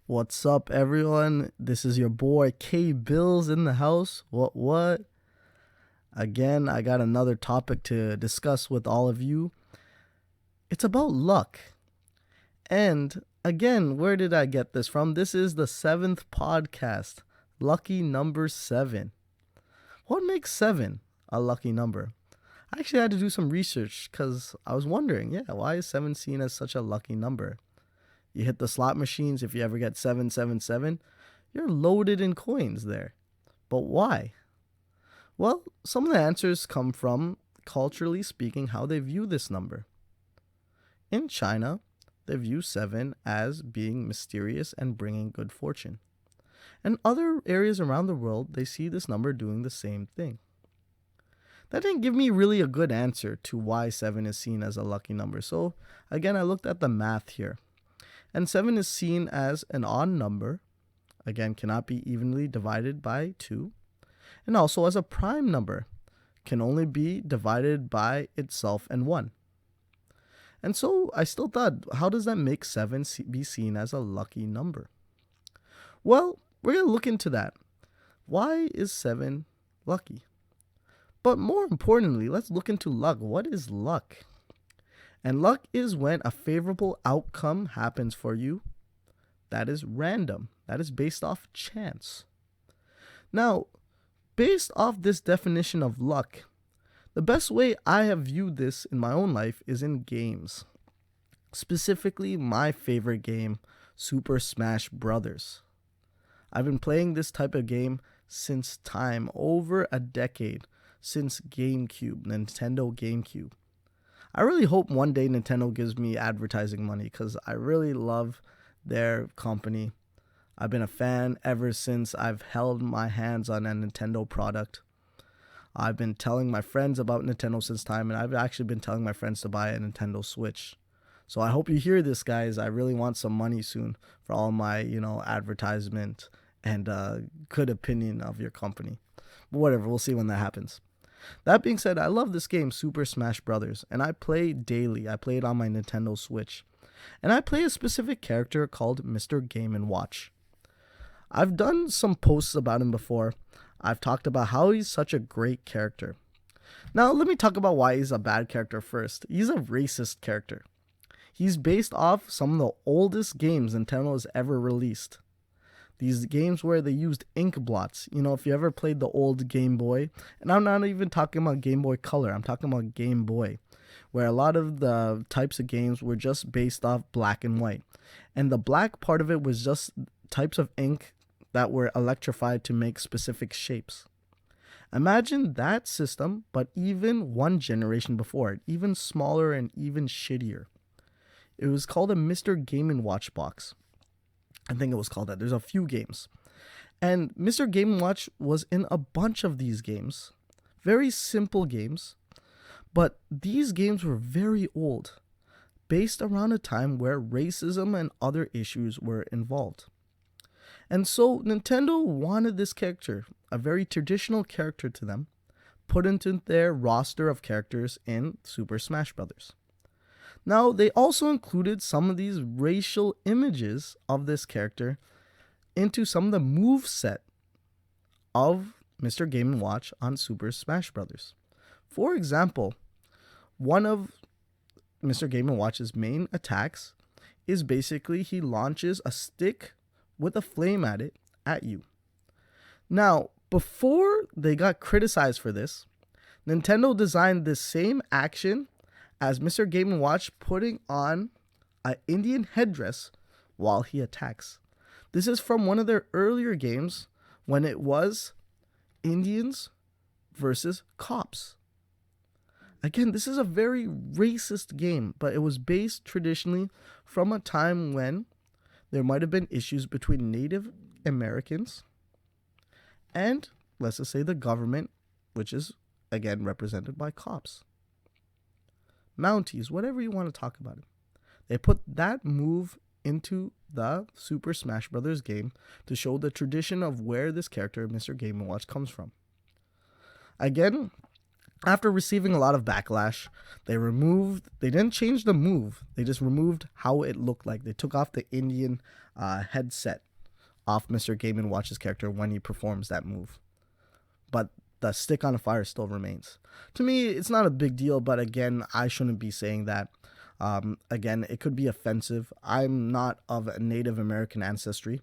What's up, everyone? This is your boy K-billz in the house. What? Again, I got another topic to discuss with all of you. It's about luck. And again, where did I get this from? This is the seventh podcast, lucky number 7. What makes 7 a lucky number? I actually had to do some research because I was wondering, why is 7 seen as such a lucky number? You hit the slot machines, if you ever get 777, you're loaded in coins there. But why? Well, some of the answers come from, culturally speaking, how they view this number. In China, they view 7 as being mysterious and bringing good fortune. And other areas around the world, they see this number doing the same thing. That didn't give me really a good answer to why 7 is seen as a lucky number. So again, I looked at the math here. And 7 is seen as an odd number, again, cannot be evenly divided by 2, and also as a prime number, can only be divided by itself and 1. And so I still thought, how does that make 7 be seen as a lucky number? Well, we're going to look into that. Why is 7 lucky? But more importantly, let's look into luck. What is luck? And luck is when a favorable outcome happens for you that is random, that is based off chance. Now, based off this definition of luck, the best way I have viewed this in my own life is in games. Specifically, my favorite game, Super Smash Bros. I've been playing this type of game since time, over a decade, since GameCube, Nintendo GameCube. I really hope one day Nintendo gives me advertising money because I really love their company. I've been a fan ever since I've held my hands on a Nintendo product. I've been telling my friends about Nintendo since time, and I've actually been telling my friends to buy a Nintendo Switch. So I hope you hear this, guys. I really want some money soon for all my, advertisement and good opinion of your company. But whatever, we'll see when that happens. That being said, I love this game, Super Smash Bros., and I play daily. I play it on my Nintendo Switch. And I play a specific character called Mr. Game & Watch. I've done some posts about him before. I've talked about how he's such a great character. Now, let me talk about why he's a bad character first. He's a racist character. He's based off some of the oldest games Nintendo has ever released. These games where they used ink blots. If you ever played the old Game Boy, and I'm not even talking about Game Boy Color, I'm talking about Game Boy, where a lot of the types of games were just based off black and white. And the black part of it was just types of ink that were electrified to make specific shapes. Imagine that system, but even one generation before it, even smaller and even shittier. It was called a Mr. Game & Watch box. I think it was called that. There's a few games. And Mr. Game & Watch was in a bunch of these games. Very simple games. But these games were very old, based around a time where racism and other issues were involved. And so Nintendo wanted this character, a very traditional character to them, put into their roster of characters in Super Smash Bros. Now, they also included some of these racial images of this character into some of the moveset of Mr. Game & Watch on Super Smash Bros. For example, one of Mr. Game & Watch's main attacks is basically he launches a stick with a flame at it at you. Now, before they got criticized for this, Nintendo designed this same action as Mr. Game & Watch putting on an Indian headdress while he attacks. This is from one of their earlier games when it was Indians versus cops. Again, this is a very racist game, but it was based traditionally from a time when there might have been issues between Native Americans and, let's just say, the government, which is, again, represented by cops. Mounties, whatever you want to talk about it. They put that move into the Super Smash Bros. Game to show the tradition of where this character, Mr. Game & Watch, comes from. Again, After receiving a lot of backlash, they didn't change the move. They just removed how it looked like. They took off the Indian headset off Mr. Game & Watch's character when he performs that move. But the stick on fire still remains. To me, it's not a big deal, but again, I shouldn't be saying that. Again, it could be offensive. I'm not of a Native American ancestry,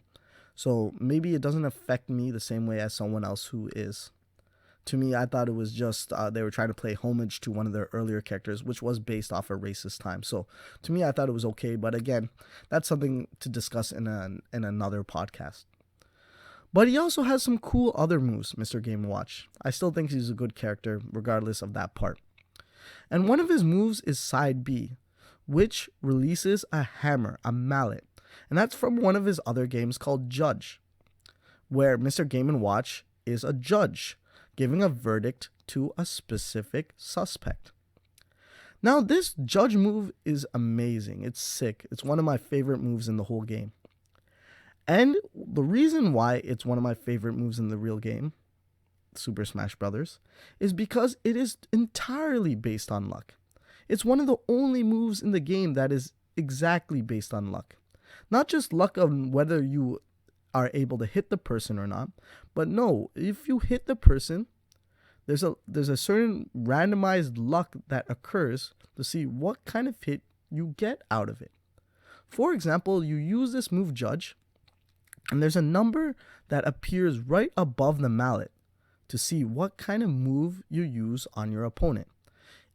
so maybe it doesn't affect me the same way as someone else who is. To me, I thought it was just they were trying to play homage to one of their earlier characters, which was based off a racist time. So to me, I thought it was okay. But again, that's something to discuss in another podcast. But he also has some cool other moves, Mr. Game & Watch. I still think he's a good character, regardless of that part. And one of his moves is Side B, which releases a hammer, a mallet. And that's from one of his other games called Judge, where Mr. Game & Watch is a judge, giving a verdict to a specific suspect. Now, this judge move is amazing. It's sick. It's one of my favorite moves in the whole game. And the reason why it's one of my favorite moves in the real game, Super Smash Bros., is because it is entirely based on luck. It's one of the only moves in the game that is exactly based on luck. Not just luck on whether you are able to hit the person or not, but no, if you hit the person, there's a certain randomized luck that occurs to see what kind of hit you get out of it. For example, you use this move Judge, and there's a number that appears right above the mallet to see what kind of move you use on your opponent.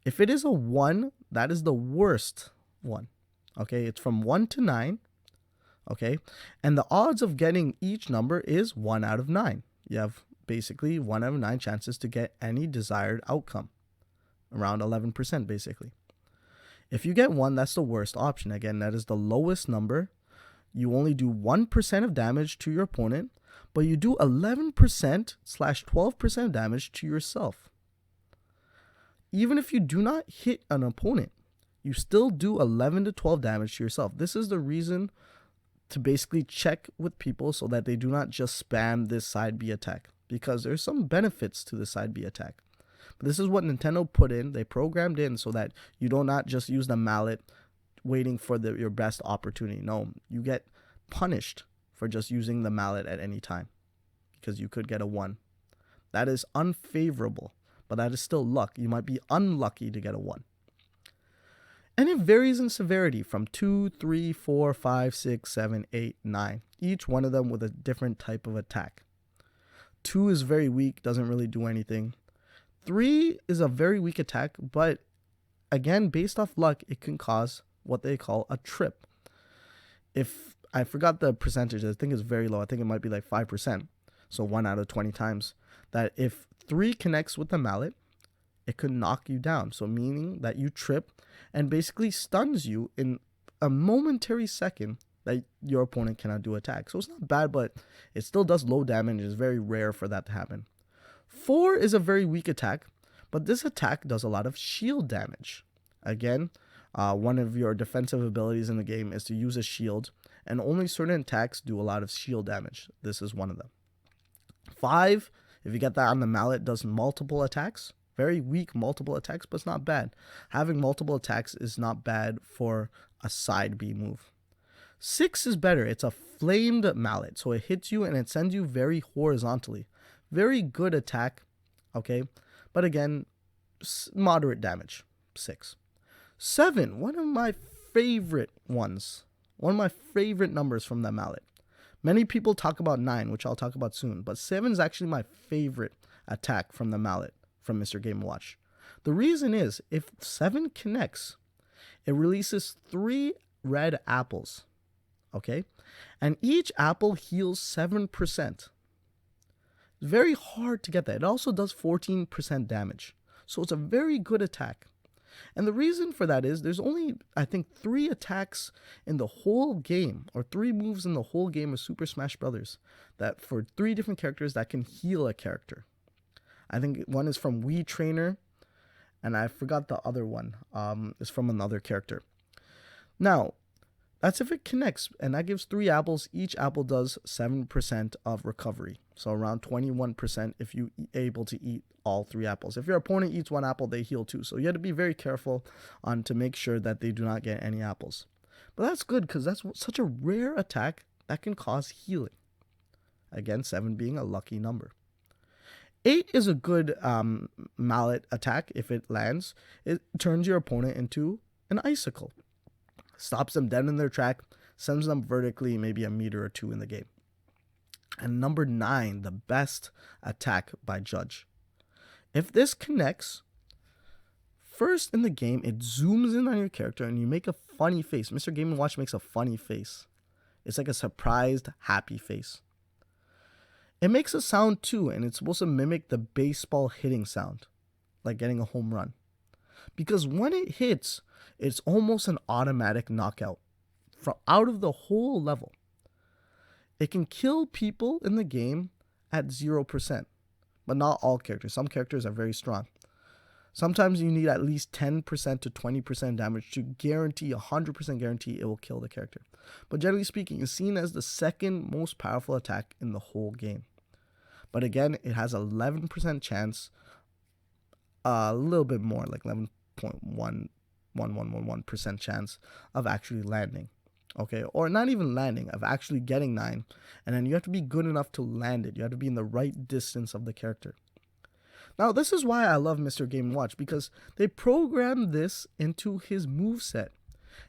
If it is a 1, that is the worst one. Okay, it's from 1 to 9. Okay, and the odds of getting each number is 1 out of 9. You have basically 1 out of 9 chances to get any desired outcome, around 11% basically. If you get 1, that's the worst option. Again, that is the lowest number. You only do 1% of damage to your opponent, but you do 11%/12% damage to yourself. Even if you do not hit an opponent, you still do 11 to 12 damage to yourself. This is the reason to basically check with people so that they do not just spam this side B attack, because there's some benefits to the side B attack. But this is what Nintendo put in. They programmed in so that you do not just use the mallet waiting for your best opportunity. No, you get punished for just using the mallet at any time because you could get a 1. That is unfavorable, but that is still luck. You might be unlucky to get a 1. And it varies in severity from 2, 3, 4, 5, 6, 7, 8, 9. Each one of them with a different type of attack. 2 is very weak, doesn't really do anything. 3 is a very weak attack, but again, based off luck, it can cause what they call a trip. If I forgot the percentage, I think it's very low. I think it might be like 5%. So 1 out of 20 times. That if 3 connects with the mallet, it could knock you down. So meaning that you trip and basically stuns you in a momentary second that your opponent cannot do attack. So it's not bad, but it still does low damage. It's very rare for that to happen. 4 is a very weak attack, but this attack does a lot of shield damage. Again, one of your defensive abilities in the game is to use a shield, and only certain attacks do a lot of shield damage. This is one of them. 5, if you get that on the mallet, does multiple attacks. Very weak multiple attacks, but it's not bad. Having multiple attacks is not bad for a side B move. 6 is better. It's a flamed mallet, so it hits you and it sends you very horizontally. Very good attack, okay? But again, moderate damage. 6. 7, one of my favorite ones. One of my favorite numbers from the mallet. Many people talk about 9, which I'll talk about soon, but 7 is actually my favorite attack from the mallet from Mr. Game & Watch. The reason is, if 7 connects, it releases 3 red apples, okay? And each apple heals 7%. It's very hard to get that. It also does 14% damage. So it's a very good attack. And the reason for that is there's only, I think, 3 attacks in the whole game, or 3 moves in the whole game of Super Smash Bros. That for 3 different characters that can heal a character. I think one is from Wii Trainer, and I forgot the other one. It's from another character. Now, that's if it connects, and that gives 3 apples. Each apple does 7% of recovery. So around 21% if you able to eat all 3 apples. If your opponent eats 1 apple, they heal 2. So you have to be very careful on to make sure that they do not get any apples. But that's good because that's such a rare attack that can cause healing. Again, 7 being a lucky number. 8 is a good mallet attack. If it lands, it turns your opponent into an icicle. Stops them dead in their track, sends them vertically maybe a meter or 2 in the game. And number 9, the best attack by Judge. If this connects, first in the game, it zooms in on your character and you make a funny face. Mr. Game & Watch makes a funny face. It's like a surprised, happy face. It makes a sound too, and it's supposed to mimic the baseball hitting sound, like getting a home run. Because when it hits, it's almost an automatic knockout from out of the whole level. It can kill people in the game at 0%, but not all characters. Some characters are very strong. Sometimes you need at least 10% to 20% damage to guarantee, 100% guarantee it will kill the character. But generally speaking, it's seen as the second most powerful attack in the whole game. But again, it has 11% chance, a little bit more, like 11.1111% chance of actually landing. Okay, or not even landing, of actually getting 9. And then you have to be good enough to land it. You have to be in the right distance of the character. Now, this is why I love Mr. Game & Watch, because they programmed this into his moveset.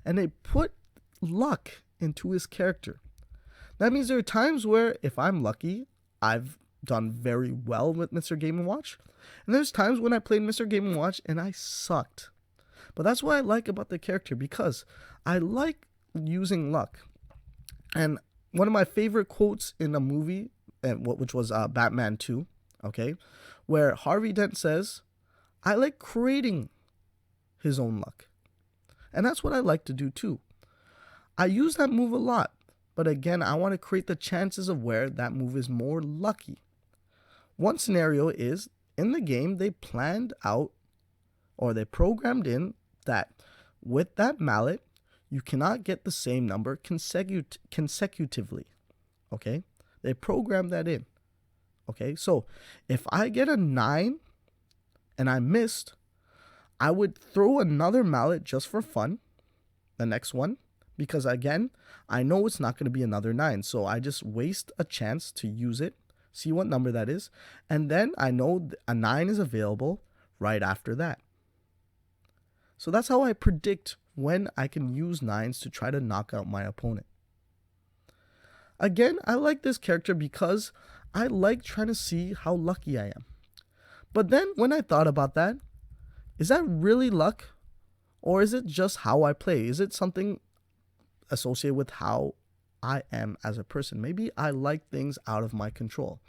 And they put luck into his character. That means there are times where, if I'm lucky, I've done very well with Mr. Game & Watch. And there's times when I played Mr. Game & Watch and I sucked. But that's what I like about the character, because I like using luck. And one of my favorite quotes in a movie, which was Batman 2, okay, where Harvey Dent says, I like creating his own luck. And that's what I like to do too. I use that move a lot, but again, I want to create the chances of where that move is more lucky. One scenario is, in the game, they planned out, or they programmed in, that with that mallet, you cannot get the same number consecutively. Okay? They programmed that in. Okay? So, if I get a 9 and I missed, I would throw another mallet just for fun, the next one, because again, I know it's not going to be another 9. So, I just waste a chance to use it, see what number that is, and then I know a 9 is available right after that. So that's how I predict when I can use 9s to try to knock out my opponent. Again, I like this character because I like trying to see how lucky I am. But then when I thought about that, is that really luck? Or is it just how I play? Is it something associated with how I am as a person? Maybe I like things out of my control.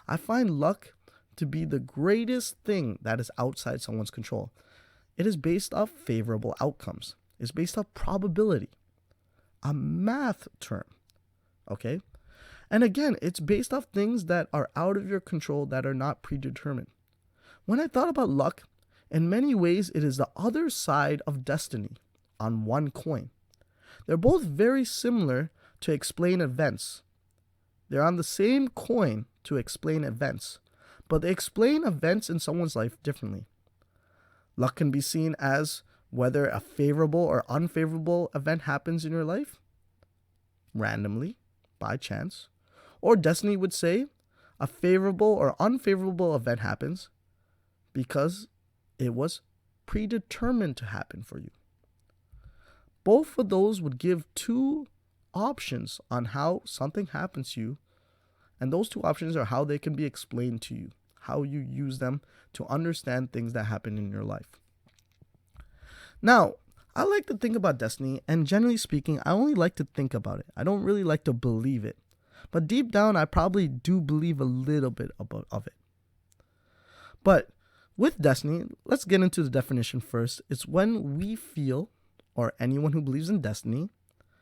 I find luck to be the greatest thing that is outside someone's control. It is based off favorable outcomes. It's based off probability, a math term, okay? And again, it's based off things that are out of your control that are not predetermined. When I thought about luck, in many ways, it is the other side of destiny on one coin. They're both very similar to explain events. They're on the same coin to explain events, but they explain events in someone's life differently. Luck can be seen as whether a favorable or unfavorable event happens in your life, randomly, by chance. Or destiny would say a favorable or unfavorable event happens because it was predetermined to happen for you. Both of those would give 2 options on how something happens to you, and those 2 options are how they can be explained to you, how you use them to understand things that happen in your life. Now, I like to think about destiny, and generally speaking, I only like to think about it. I don't really like to believe it. But deep down, I probably do believe a little bit of it. But with destiny, let's get into the definition first. It's when we feel, or anyone who believes in destiny,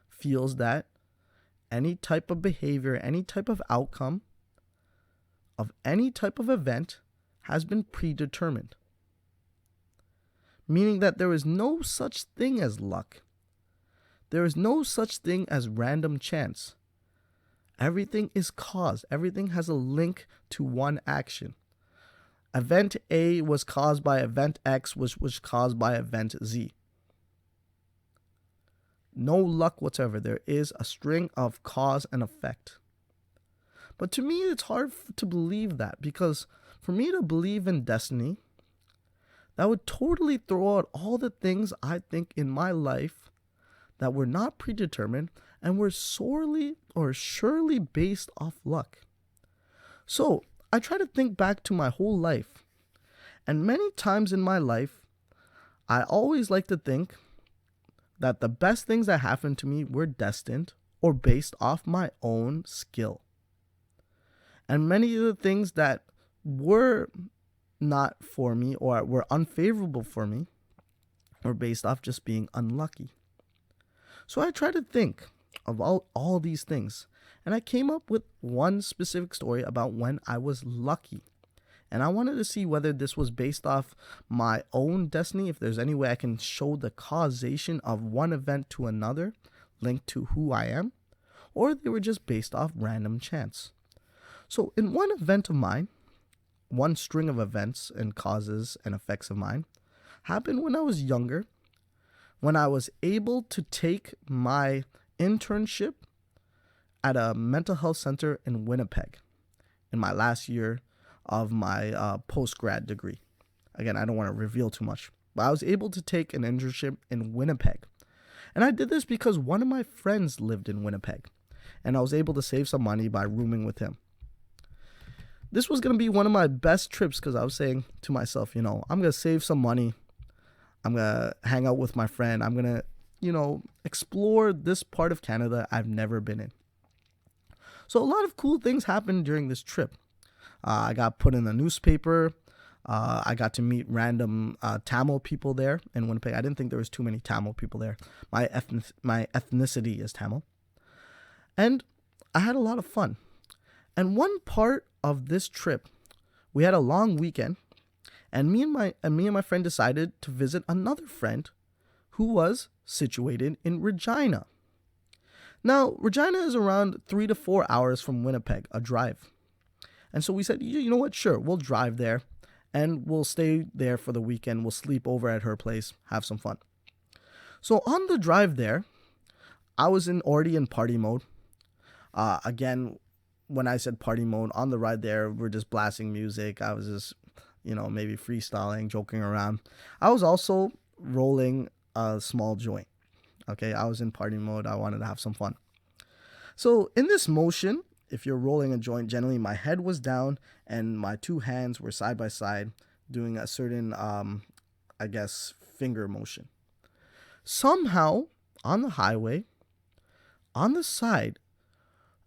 feels that any type of behavior, any type of outcome of any type of event has been predetermined. Meaning that there is no such thing as luck. There is no such thing as random chance. Everything is caused. Everything has a link to one action. Event A was caused by event X, which was caused by event Z. No luck whatsoever. There is a string of cause and effect. But to me, it's hard to believe that, because for me to believe in destiny, that would totally throw out all the things I think in my life that were not predetermined and were sorely or surely based off luck. So I try to think back to my whole life, and many times in my life, I always like to think that the best things that happened to me were destined or based off my own skill. And many of the things that were not for me or were unfavorable for me were based off just being unlucky. So I try to think of all these things, and I came up with one specific story about when I was lucky. And I wanted to see whether this was based off my own destiny, if there's any way I can show the causation of one event to another linked to who I am, or they were just based off random chance. So in one event of mine, one string of events and causes and effects of mine happened when I was younger, when I was able to take my internship at a mental health center in Winnipeg in my last year of my post-grad degree. Again, I don't want to reveal too much, but I was able to take an internship in Winnipeg. And I did this because one of my friends lived in Winnipeg, and I was able to save some money by rooming with him. This was going to be one of my best trips because I was saying to myself, I'm going to save some money. I'm going to hang out with my friend. I'm going to, explore this part of Canada I've never been in. So a lot of cool things happened during this trip. I got put in a newspaper. I got to meet random Tamil people there in Winnipeg. I didn't think there was too many Tamil people there. My ethnicity is Tamil. And I had a lot of fun. And one part of this trip, we had a long weekend, and me and my friend decided to visit another friend who was situated in Regina. Now, Regina is around 3 to 4 hours from Winnipeg, a drive. And so we said, you know what, sure, we'll drive there, and we'll stay there for the weekend. We'll sleep over at her place, have some fun. So on the drive there, I was already in party mode. Again, when I said party mode, on the ride there, we're just blasting music. I was just, maybe freestyling, joking around. I was also rolling a small joint. Okay, I was in party mode. I wanted to have some fun. So in this motion, if you're rolling a joint, generally my head was down and my two hands were side by side doing a certain, finger motion. Somehow, on the highway, on the side,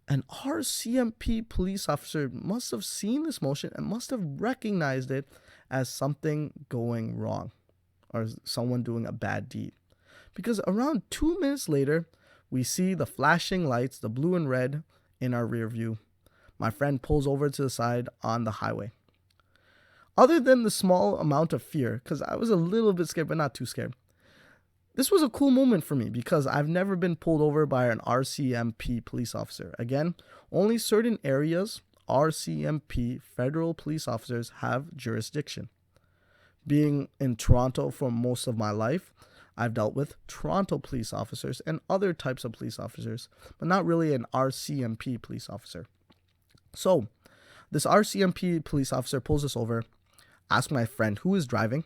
an RCMP police officer must have seen this motion and must have recognized it as something going wrong or someone doing a bad deed. Because around 2 minutes later, we see the flashing lights, the blue and red, in our rear view. My friend pulls over to the side on the highway. Other than the small amount of fear, because I was a little bit scared, but not too scared, this was a cool moment for me because I've never been pulled over by an RCMP police officer. Again, only certain areas, RCMP, federal police officers, have jurisdiction. Being in Toronto for most of my life, I've dealt with Toronto police officers and other types of police officers, but not really an RCMP police officer. So, this RCMP police officer pulls us over, asks my friend who is driving,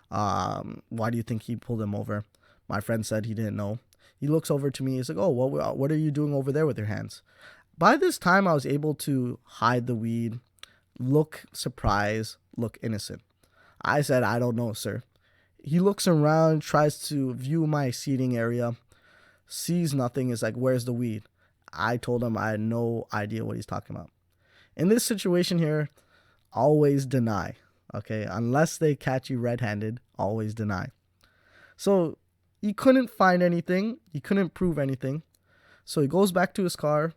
why do you think he pulled him over? My friend said he didn't know. He looks over to me. He's like, oh, what are you doing over there with your hands? By this time, I was able to hide the weed, look surprised, look innocent. I said, I don't know, sir. He looks around, tries to view my seating area, sees nothing, is like, where's the weed? I told him I had no idea what he's talking about. In this situation here, always deny, okay? Unless they catch you red-handed, always deny. So he couldn't find anything. He couldn't prove anything. So he goes back to his car,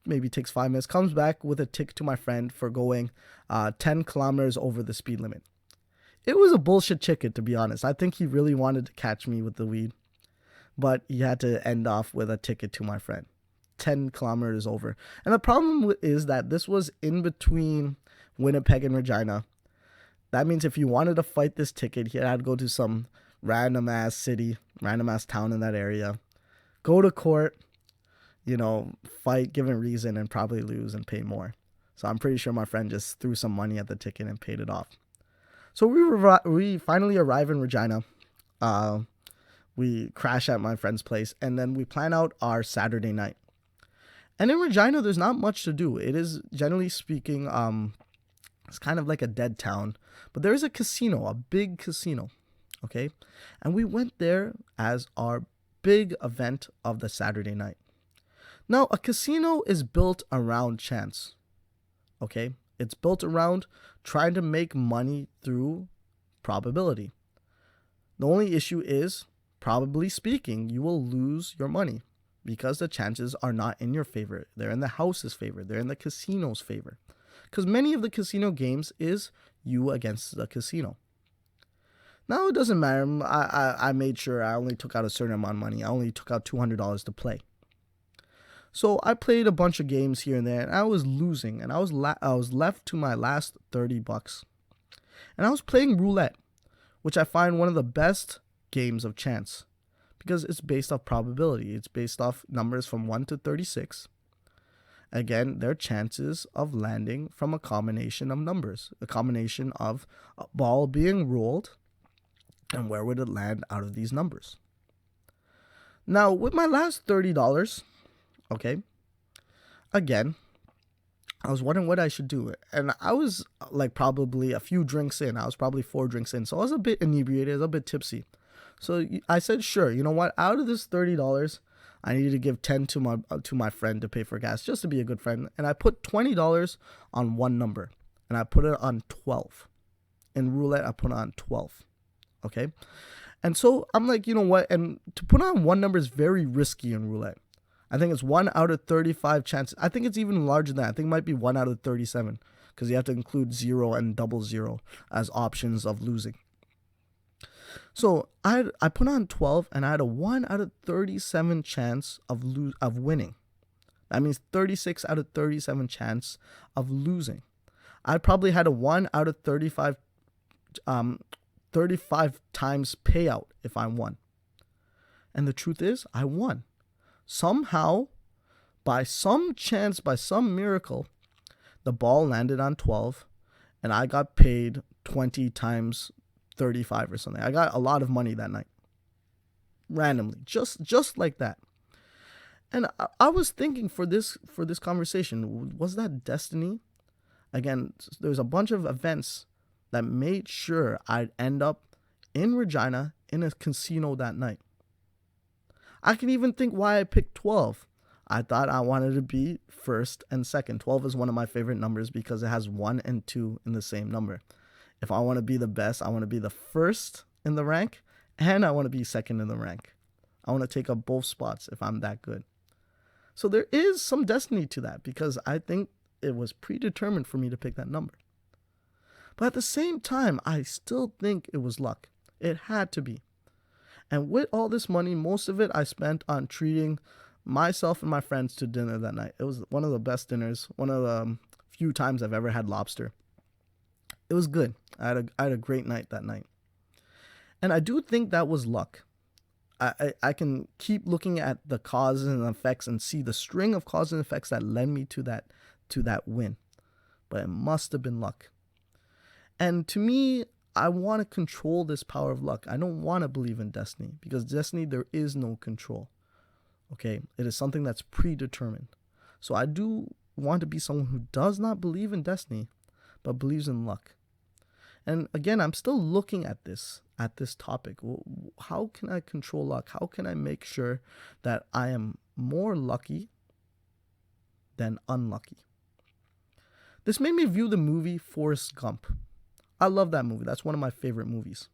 maybe takes 5 minutes, comes back with a ticket to my friend for going 10 kilometers over the speed limit. It was a bullshit ticket, to be honest. I think he really wanted to catch me with the weed, but he had to end off with a ticket to my friend. 10 kilometers over. And the problem is that this was in between Winnipeg and Regina. That means if you wanted to fight this ticket, you had to go to some random ass city, random ass town in that area, go to court, fight, give a reason, and probably lose and pay more. So I'm pretty sure my friend just threw some money at the ticket and paid it off. So we finally arrive in Regina. We crash at my friend's place, and then we plan out our Saturday night. And in Regina, there's not much to do. It is, generally speaking, it's kind of like a dead town. But there is a casino, a big casino, okay? And we went there as our big event of the Saturday night. Now, a casino is built around chance, okay? It's built around trying to make money through probability. The only issue is, probably speaking, you will lose your money because the chances are not in your favor. They're in the house's favor. They're in the casino's favor. Because many of the casino games is you against the casino. Now, it doesn't matter. I made sure I only took out a certain amount of money. I only took out $200 to play. So I played a bunch of games here and there, and I was losing, and I was left to my last $30. And I was playing roulette, which I find one of the best games of chance because it's based off probability. It's based off numbers from 1 to 36. Again, their chances of landing from a combination of numbers, a combination of a ball being rolled, and where would it land out of these numbers. Now, with my last $30, okay, again, I was wondering what I should do. And I was like probably a few drinks in. I was probably 4 drinks in. So I was a bit inebriated, a bit tipsy. So I said, sure, you know what? Out of this $30, I needed to give 10 to my friend to pay for gas, just to be a good friend. And I put $20 on one number, and I put it on 12. In roulette, I put it on 12. Okay? And so I'm like, you know what? And to put on one number is very risky in roulette. I think it's 1 out of 35 chances. I think it's even larger than that. I think it might be 1 out of 37 because you have to include 0 and double 0 as options of losing. So I put on 12, and I had a 1 out of 37 chance of winning. That means 36 out of 37 chance of losing. I probably had a 1 out of 35 times payout if I won. And the truth is, I won. Somehow, by some chance, by some miracle, the ball landed on 12, and I got paid 20 times 35 or something. I got a lot of money that night. Randomly. Just like that. And I was thinking for this conversation, was that destiny? Again, there's a bunch of events that made sure I'd end up in Regina in a casino that night. I can even think why I picked 12. I thought I wanted to be first and second. 12 is one of my favorite numbers because it has 1 and 2 in the same number. If I want to be the best, I want to be the first in the rank, and I want to be second in the rank. I want to take up both spots if I'm that good. So there is some destiny to that because I think it was predetermined for me to pick that number. But at the same time, I still think it was luck. It had to be. And with all this money, most of it I spent on treating myself and my friends to dinner that night. It was one of the best dinners, one of the few times I've ever had lobster. It was good. I had a great night that night. And I do think that was luck. I can keep looking at the causes and effects and see the string of causes and effects that led me to that win. But it must have been luck. And to me, I want to control this power of luck. I don't want to believe in destiny because destiny, there is no control. Okay? It is something that's predetermined. So I do want to be someone who does not believe in destiny, but believes in luck. And again, I'm still looking at this topic. How can I control luck? How can I make sure that I am more lucky than unlucky? This made me view the movie Forrest Gump. I love that movie. That's one of my favorite movies.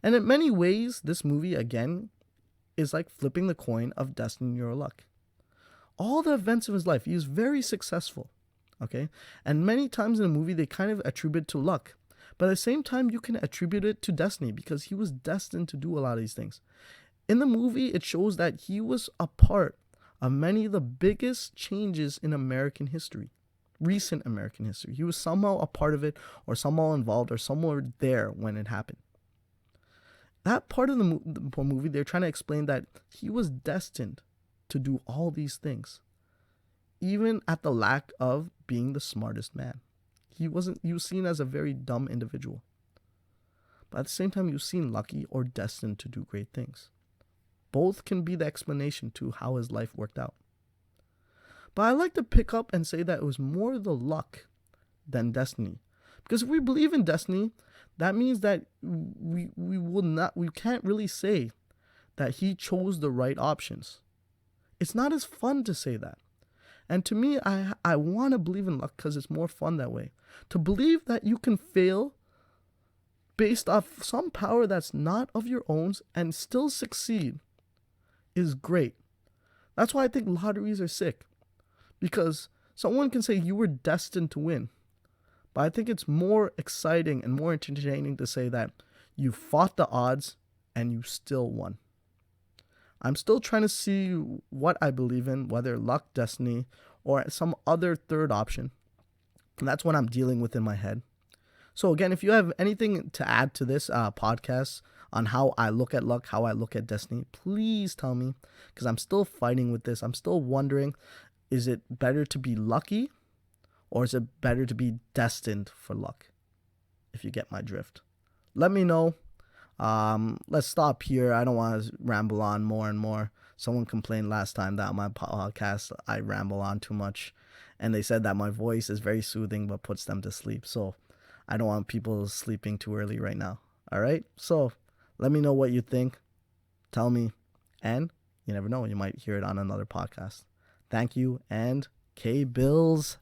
And in many ways, this movie, again, is like flipping the coin of destiny or luck. All the events of his life, he was very successful. Okay? And many times in the movie, they kind of attribute to luck. But at the same time, you can attribute it to destiny because he was destined to do a lot of these things. In the movie, it shows that he was a part of many of the biggest changes in American history, recent American history. He was somehow a part of it, or somehow involved, or somewhere there when it happened. That part of the movie, they're trying to explain that he was destined to do all these things, even at the lack of being the smartest man. He was seen as a very dumb individual. But at the same time, he was seen lucky or destined to do great things. Both can be the explanation to how his life worked out. But I like to pick up and say that it was more the luck than destiny. Because if we believe in destiny, that means that we can't really say that he chose the right options. It's not as fun to say that. And to me, I want to believe in luck because it's more fun that way. To believe that you can fail based off some power that's not of your own and still succeed is great. That's why I think lotteries are sick. Because someone can say you were destined to win. But I think it's more exciting and more entertaining to say that you fought the odds and you still won. I'm still trying to see what I believe in, whether luck, destiny, or some other third option. And that's what I'm dealing with in my head. So again, if you have anything to add to this podcast on how I look at luck, how I look at destiny, please tell me, because I'm still fighting with this. I'm still wondering, is it better to be lucky, or is it better to be destined for luck? If you get my drift, let me know. Let's stop here. I don't want to ramble on more and more. Someone complained last time that on my podcast I ramble on too much, and they said that my voice is very soothing but puts them to sleep. So I don't want people sleeping too early right now. All right, so let me know what you think. Tell me, and you never know, you might hear it on another podcast. Thank you, and K-billz